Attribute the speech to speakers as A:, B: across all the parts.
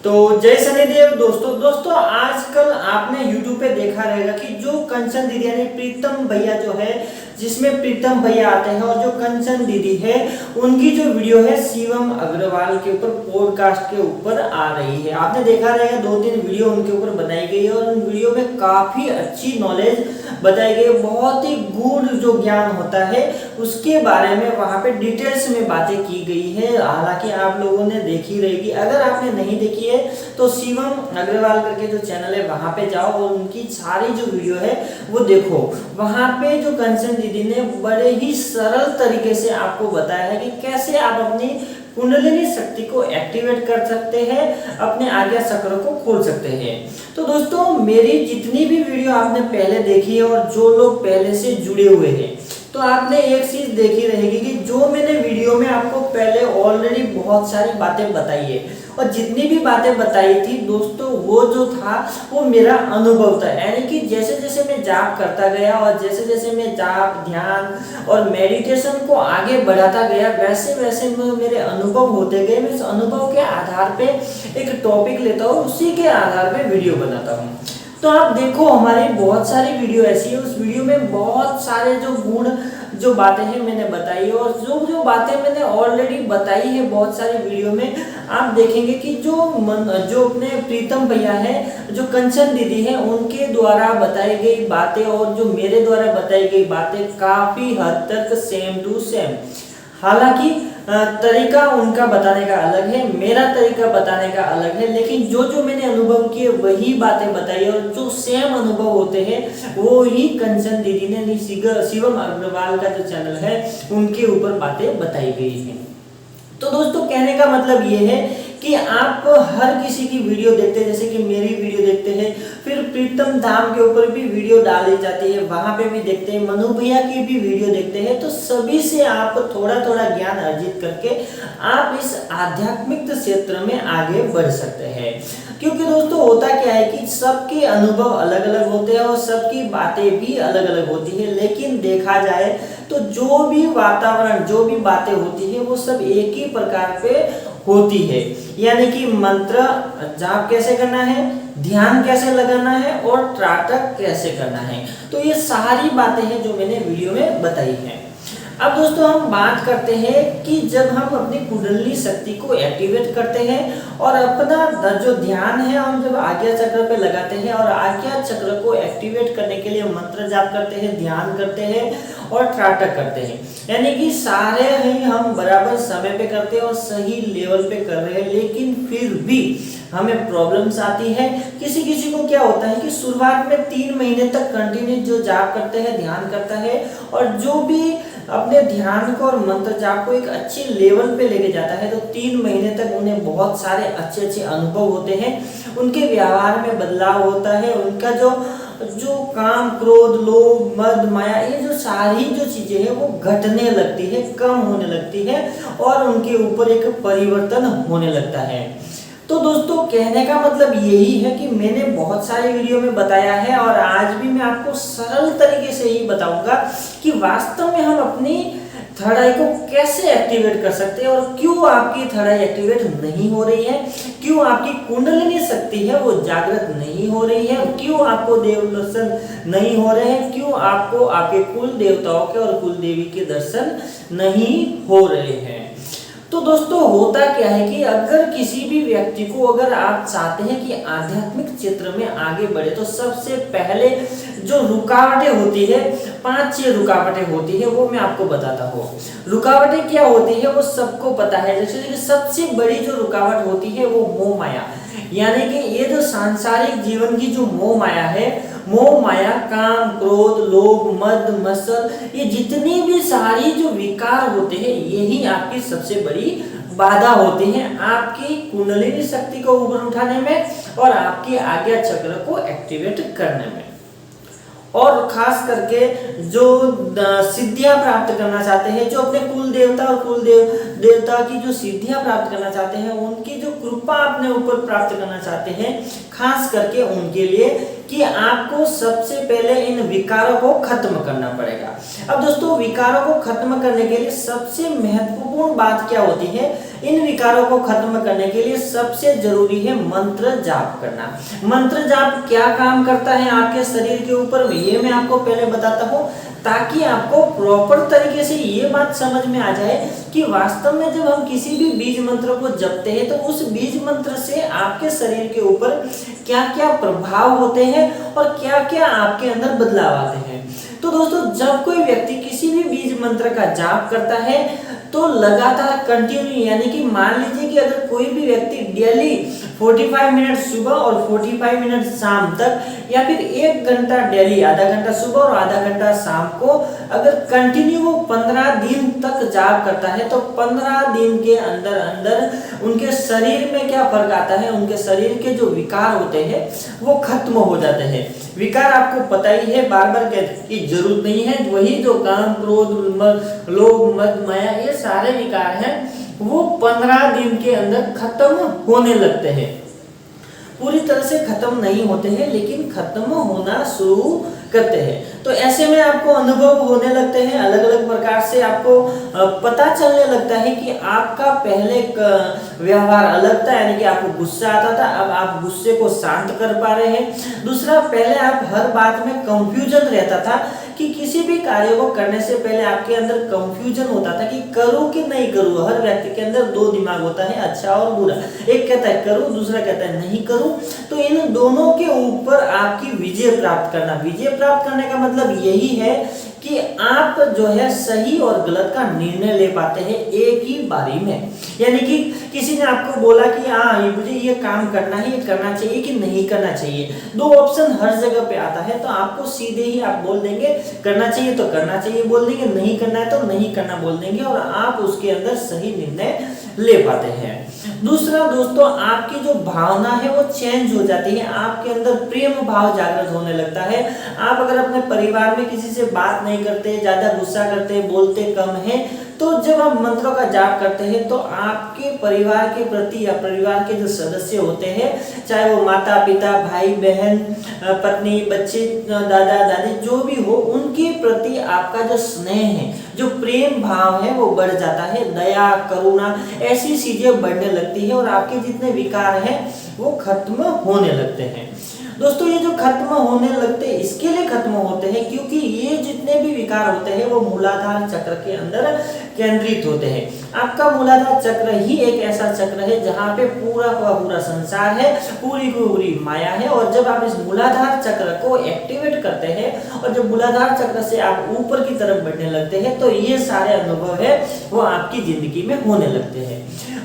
A: तो जय शनिदेव दोस्तों आजकल आपने YouTube पे देखा रहेगा कि जो कंचन दीदी यानी प्रीतम भैया जो है, जिसमें प्रीतम भैया आते हैं और जो कंचन दीदी है उनकी जो वीडियो है शिवम अग्रवाल के ऊपर पॉडकास्ट के ऊपर आ रही है। आपने देखा रहेगा 2-3 वीडियो उनके ऊपर बनाई गई है और उन वीडियो में काफी अच्छी नॉलेज बताई गई, बहुत ही गूढ़ जो ज्ञान होता है उसके बारे में वहां पे डिटेल्स में बातें की गई है। हालांकि आप लोगों ने देखी रहेगी, अगर आपने नहीं देखी है तो शिवम अग्रवाल करके जो चैनल है वहां पे जाओ और उनकी सारी जो वीडियो है वो देखो। वहां पे जो कंचन दीदी ने बड़े ही सरल तरीके से आपको बताया है कि कैसे आप अपनी कुंडलिनी शक्ति को एक्टिवेट कर सकते हैं, अपने आज्ञा चक्र को खोल सकते हैं। तो दोस्तों मेरी जितनी भी वीडियो आपने पहले देखी है और जो लोग पहले से जुड़े हुए हैं, तो आपने एक चीज देखी रहेगी कि जो मैंने वीडियो में आपको पहले ऑलरेडी बहुत सारी बातें बताई है और जितनी भी बातें बताई थी दोस्तों वो जो था वो मेरा अनुभव था। यानी कि जैसे जैसे मैं जाप करता गया और जैसे जैसे मैं जाप ध्यान और मेडिटेशन को आगे बढ़ाता गया वैसे वैसे मेरे अनुभव होते गए। मैं इस अनुभव के आधार पे एक टॉपिक लेता हूँ, उसी के आधार पे वीडियो बनाता हूँ। तो आप देखो हमारी बहुत सारी वीडियो ऐसी है, उस वीडियो में बहुत सारे जो गुण जो बातें हैं मैंने बताई है और जो जो बातें मैंने ऑलरेडी बताई है बहुत सारी वीडियो में आप देखेंगे कि जो अपने प्रीतम भैया है, जो कंचन दीदी है, उनके द्वारा बताई गई बातें और जो मेरे द्वारा बताई गई बातें काफी हद तक सेम टू सेम। हालांकि तरीका उनका बताने का अलग है, मेरा तरीका बताने का अलग है, लेकिन जो जो मैंने अनुभव किए वही बातें बताई और जो सेम अनुभव होते हैं वो ही कंचन दीदी ने शिवम अग्रवाल का जो चैनल है उनके ऊपर बातें बताई गई हैं। तो दोस्तों कहने का मतलब ये है कि आप हर किसी की वीडियो देखते हैं, जैसे कि मेरी वीडियो देखते हैं, फिर प्रीतम धाम के ऊपर भी वीडियो डाली जाती है वहां पे भी देखते हैं, मनु भैया की भी वीडियो देखते हैं। तो सभी से आप थोड़ा थोड़ा ज्ञान अर्जित करके आप इस आध्यात्मिक क्षेत्र में आगे बढ़ सकते हैं। क्योंकि दोस्तों होता क्या है कि सबके अनुभव अलग अलग होते हैं और सबकी बातें भी अलग अलग होती है, लेकिन देखा जाए तो जो भी वातावरण जो भी बातें होती है वो सब एक ही प्रकार पे होती है। यानी कि मंत्र जाप कैसे करना है, ध्यान कैसे लगाना है और त्राटक कैसे करना है, तो ये सारी बातें हैं जो मैंने वीडियो में बताई हैं। अब दोस्तों हम बात करते हैं कि जब हम अपनी कुंडलिनी शक्ति को एक्टिवेट करते हैं और अपना जो ध्यान है हम जब आज्ञा चक्र पे लगाते हैं और आज्ञा चक्र को एक्टिवेट करने के लिए मंत्र जाप करते हैं, ध्यान करते हैं और त्राटक करते हैं, यानी कि सारे ही हम बराबर समय पे करते हैं और सही लेवल पे कर रहे हैं, लेकिन फिर भी हमें प्रॉब्लम्स आती है। किसी किसी को क्या होता है कि शुरुआत में 3 महीने तक कंटिन्यू जो जाप करते हैं, ध्यान करता है और जो भी अपने ध्यान को और मंत्र जाप को एक अच्छे लेवल पे लेके जाता है, तो 3 महीने तक उन्हें बहुत सारे अच्छे अच्छे अनुभव होते हैं, उनके व्यवहार में बदलाव होता है, उनका जो काम क्रोध लोभ मद माया ये जो सारी जो चीजें हैं वो घटने लगती है, कम होने लगती है और उनके ऊपर एक परिवर्तन होने लगता है। तो दोस्तों कहने का मतलब यही है कि मैंने बहुत सारे वीडियो में बताया है और आज भी मैं आपको सरल तरीके से ही बताऊंगा कि वास्तव में हम अपनी थर्ड आई को कैसे एक्टिवेट कर सकते हैं और क्यों आपकी थर्ड आई एक्टिवेट नहीं हो रही है, क्यों आपकी कुंडलिनी शक्ति है वो जागृत नहीं हो रही है, क्यों आपको देव दर्शन नहीं हो रहे हैं, क्यों आपको आपके कुल देवताओं के और कुल देवी के दर्शन नहीं हो रहे हैं। तो दोस्तों होता क्या है कि अगर किसी भी व्यक्ति को अगर आप चाहते हैं कि आध्यात्मिक क्षेत्र में आगे बढ़े, तो सबसे पहले जो रुकावटें होती है 5-6 रुकावटें होती है वो मैं आपको बताता हूँ। रुकावटें क्या होती है वो सबको पता है। जैसे कि सबसे बड़ी जो रुकावट होती है वो मोह माया, यानी कि ये जो सांसारिक जीवन की जो मोह माया है, मोह माया काम क्रोध लोभ मद मत्सर ये जितनी भी सारी जो विकार होते हैं यही आपकी सबसे बड़ी बाधा होती हैं आपकी कुंडलिनी शक्ति को ऊपर उठाने में और आपकी आज्ञा चक्र को एक्टिवेट करने में। और खास करके जो सिद्धियां प्राप्त करना चाहते हैं, जो अपने कुल देवता और कुल देवता की जो सिद्धियां प्राप्त करना चाहते हैं, उनकी जो कृपा अपने ऊपर प्राप्त करना चाहते हैं, खास करके उनके लिए कि आपको सबसे पहले इन विकारों को खत्म करना पड़ेगा। अब दोस्तों विकारों को खत्म करने के लिए सबसे महत्वपूर्ण बात क्या होती है इन विकारों को खत्म करने के लिए सबसे जरूरी है मंत्र जाप करना। मंत्र जाप क्या काम करता है आपके शरीर के ऊपर, ये मैं आपको पहले बताता हूँ, ताकि आपको प्रॉपर तरीके से ये बात समझ में आ जाए कि वास्तव में जब हम किसी भी बीज मंत्र को जपते हैं तो उस बीज मंत्र से आपके शरीर के ऊपर क्या क्या प्रभाव होते हैं और क्या क्या आपके अंदर बदलाव आते हैं। तो दोस्तों, जब कोई व्यक्ति किसी भी बीज मंत्र का जाप करता है तो लगातार कंटिन्यू, यानी कि मान लीजिए कि अगर कोई भी व्यक्ति डेली 45 मिनट सुबह और 45 मिनट शाम तक, या फिर 1 घंटा डेली, आधा घंटा सुबह और आधा घंटा शाम को, अगर कंटिन्यू वो 15 दिन तक जाप करता है तो 15 दिन के अंदर अंदर उनके शरीर में क्या फर्क आता है, उनके शरीर के जो विकार होते हैं वो खत्म हो जाते हैं। विकार आपको पता ही है, बार बार कहने की जरूरत नहीं है, वही जो काम, क्रोध, लोभ, मद, माया, ये सारे विकार हैं वो 15 दिन के अंदर खत्म होने लगते हैं। पूरी तरह से खत्म नहीं होते हैं लेकिन खत्म होना शुरू करते हैं। तो ऐसे में आपको अनुभव होने लगते हैं, अलग अलग प्रकार से आपको पता चलने लगता है कि आपका पहले व्यवहार अलग था, यानी कि आपको गुस्सा आता था, अब आप गुस्से को शांत कर पा रहे हैं। दूसरा, पहले आप हर बात में कंफ्यूजन रहता था कि किसी भी कार्य को करने से पहले आपके अंदर कंफ्यूजन होता था कि करूं कि नहीं करूं। हर व्यक्ति के अंदर दो दिमाग होता है, अच्छा और बुरा। एक कहता है करूं, दूसरा कहता है नहीं करूं। तो इन दोनों के ऊपर आपकी विजय प्राप्त करना, विजय प्राप्त करने का मतलब यही है कि आप जो है सही और गलत का निर्णय ले पाते हैं एक ही बारी में। यानी कि किसी ने आपको बोला कि हाँ मुझे ये काम करना है, ये करना चाहिए कि नहीं करना चाहिए, दो ऑप्शन हर जगह पे आता है, तो आपको सीधे ही आप बोल देंगे करना चाहिए तो करना चाहिए बोल देंगे, नहीं करना है तो नहीं करना बोल देंगे, और आप उसके अंदर सही निर्णय ले पाते हैं। दूसरा दोस्तों, आपकी जो भावना है वो चेंज हो जाती है, आपके अंदर प्रेम भाव जागृत होने लगता है। आप अगर अपने परिवार में किसी से बात नहीं करते, ज्यादा गुस्सा करते, बोलते कम है, तो जब आप मंत्रों का जाप करते हैं तो आपके परिवार के प्रति या परिवार के जो सदस्य होते हैं, चाहे वो माता पिता, भाई बहन, पत्नी, बच्चे, दादा दादी, जो भी हो, उनके प्रति आपका जो स्नेह है, जो प्रेम भाव है वो बढ़ जाता है। दया, करुणा, ऐसी चीजें बढ़ने लगती है और आपके जितने विकार हैं वो खत्म होने लगते हैं। दोस्तों, ये जो खत्म होने लगते हैं इसके लिए खत्म होते हैं क्योंकि ये जितने भी विकार होते हैं वो मूलाधार चक्र के अंदर केंद्रित होते हैं। आपका मूलाधार चक्र ही एक ऐसा चक्र है जहाँ पे पूरा का पूरा संसार है, पूरी की पूरी माया है, और जब आप इस मूलाधार चक्र को एक्टिवेट करते हैं और जब मूलाधार चक्र से आप ऊपर की तरफ बढ़ने लगते हैं तो ये सारे अनुभव है वो आपकी जिंदगी में होने लगते हैं।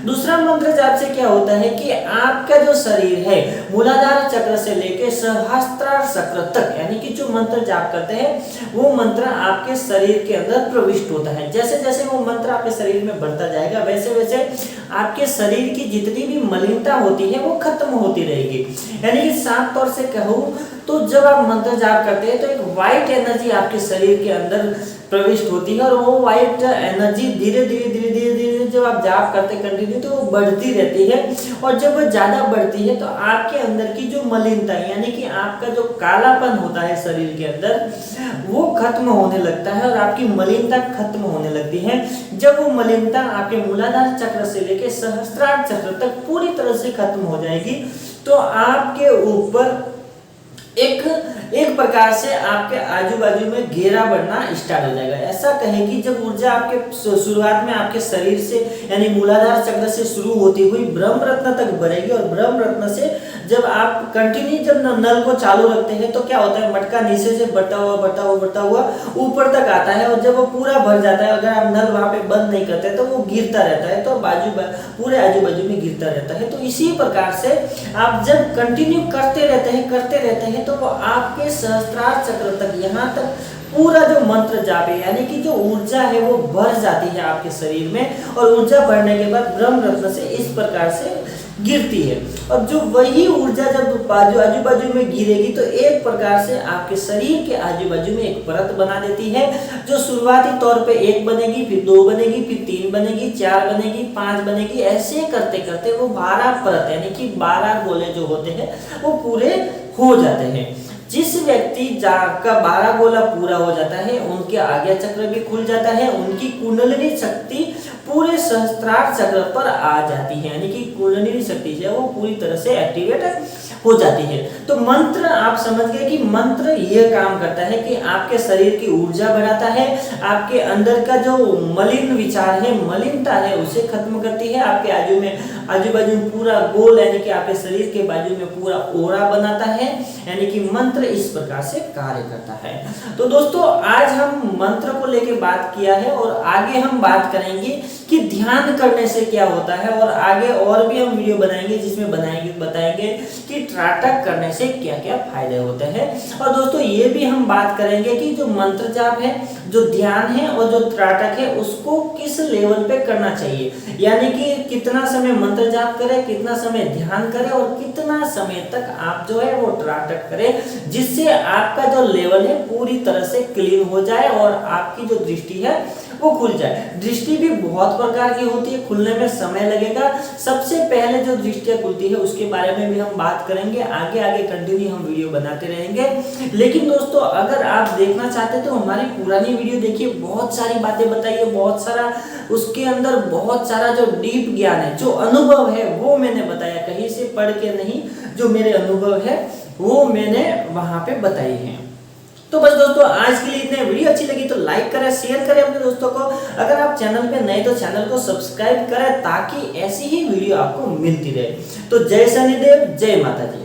A: दूसरा मंत्र जाप से क्या होता है कि आपका जो शरीर है मूलाधार चक्र से लेकर सहस्त्रार चक्र तक, यानी कि जो मंत्र जाप करते हैं वो मंत्र आपके शरीर के अंदर प्रविष्ट होता है। जैसे जैसे वो मंत्र आपके शरीर में बढ़ता जाएगा वैसे वैसे आपके शरीर की जितनी भी मलिनता होती है वो खत्म होती रहेगी। यानी कि साफ तौर से कहूँ तो जब आप मंत्र जाप करते हैं तो एक व्हाइट एनर्जी आपके शरीर के अंदर प्रविष्ट होती है, और वो व्हाइट एनर्जी धीरे धीरे धीरे धीरे धीरे जब आप जाप करते कंटिन्यू तो वो बढ़ती रहती है, और जब वो ज्यादा बढ़ती है तो आपके अंदर की जो मलिनता यानी कि आपका जो कालापन होता है शरीर के अंदर वो खत्म होने लगता है और आपकी मलिनता खत्म होने लगती है। जब वो मलिनता आपके मूलाधार चक्र से लेकर सहस्त्रार चक्र तक पूरी तरह से खत्म हो जाएगी तो आपके ऊपर एक प्रकार से आपके आजू बाजू में घेरा बढ़ना स्टार्ट हो जाएगा। ऐसा कहें कि जब ऊर्जा आपके शुरुआत में आपके शरीर से यानी मूलाधार चक्र से शुरू होती हुई ब्रह्म रत्न तक बढ़ेगी, और ब्रह्म रत्न से जब आप कंटिन्यू जब नल को चालू रखते हैं तो क्या होता है, मटका नीचे से बढ़ता हुआ ऊपर तक आता है, और जब वो पूरा भर जाता है अगर आप नल वहां पे बंद नहीं करते तो वो गिरता रहता है, तो पूरे आजू बाजू में गिरता रहता है। तो इसी प्रकार से आप जब कंटिन्यू करते रहते हैं तो वो आपके सहस्त्रार चक्र तक, यहाँ तक पूरा जो मंत्र जाप है यानी कि जो ऊर्जा है वो बढ़ जाती है आपके शरीर में, और ऊर्जा बढ़ने के बाद ब्रह्म रत्न से इस प्रकार से गिरती है, और जो वही ऊर्जा जब आजू बाजू में गिरेगी तो एक प्रकार से आपके शरीर के आजू बाजू में एक परत बना देती है, जो शुरुआती तौर पे 1 बनेगी, फिर 2 बनेगी, फिर 3 बनेगी, 4 बनेगी, 5 बनेगी, ऐसे करते करते वो 12 परत यानी कि 12 गोले जो होते हैं वो पूरे हो जाते हैं। जिस व्यक्ति का 12 गोला पूरा हो जाता है उनके आज्ञा चक्र भी खुल जाता है, उनकी कुंडलिनी शक्ति पूरे सहस्त्रार चक्र पर आ जाती है, यानी कि कुंडलिनी शक्ति है वो पूरी तरह से एक्टिवेट हो जाती है। तो मंत्र आप समझ गए कि मंत्र यह काम करता है कि आपके शरीर की ऊर्जा बढ़ाता है, आपके अंदर का जो मलिन विचार है, मलिनता है, उसे खत्म करती है, आपके आजू बाजू में पूरा गोल यानी कि आपके शरीर के बाजू में पूरा ओरा बनाता है, यानी कि मंत्र इस प्रकार से कार्य करता है। तो दोस्तों आज हम मंत्र को लेके बात किया है और आगे हम बात करेंगे कि ध्यान करने से क्या होता है, और आगे और भी हम वीडियो बनाएंगे जिसमें बताएंगे कि त्राटक करने से क्या क्या फायदे होते हैं। और दोस्तों ये भी हम बात करेंगे कि जो मंत्र जाप है, जो ध्यान है और जो त्राटक है उसको किस लेवल पे करना चाहिए, यानी कि कितना समय मंत्र जाप करें, कितना समय ध्यान करें और कितना समय तक आप जो है वो त्राटक करें, जिससे आपका जो लेवल है पूरी तरह से क्लीन हो जाए और आपकी जो दृष्टि है वो खुल जाए। दृष्टि भी बहुत प्रकार की होती है, खुलने में समय लगेगा। सबसे पहले जो दृष्टियां खुलती है उसके बारे में भी हम बात करेंगे, आगे आगे कंटिन्यू हम वीडियो बनाते रहेंगे। लेकिन दोस्तों अगर आप देखना चाहते तो हमारी पुरानी वीडियो देखिए, बहुत सारी बातें बताई है, बहुत सारा उसके अंदर बहुत सारा जो डीप ज्ञान है, जो अनुभव है वो मैंने बताया, कहीं से पढ़ के नहीं, जो मेरे अनुभव है वो मैंने वहां पे बताई है। तो बस दोस्तों आज के लिए इतने। वीडियो अच्छी लगी तो लाइक करें, शेयर करें अपने दोस्तों को। अगर आप चैनल पे नए तो चैनल को सब्सक्राइब करें ताकि ऐसी ही वीडियो आपको मिलती रहे। तो जय शनिदेव, जय माता जी।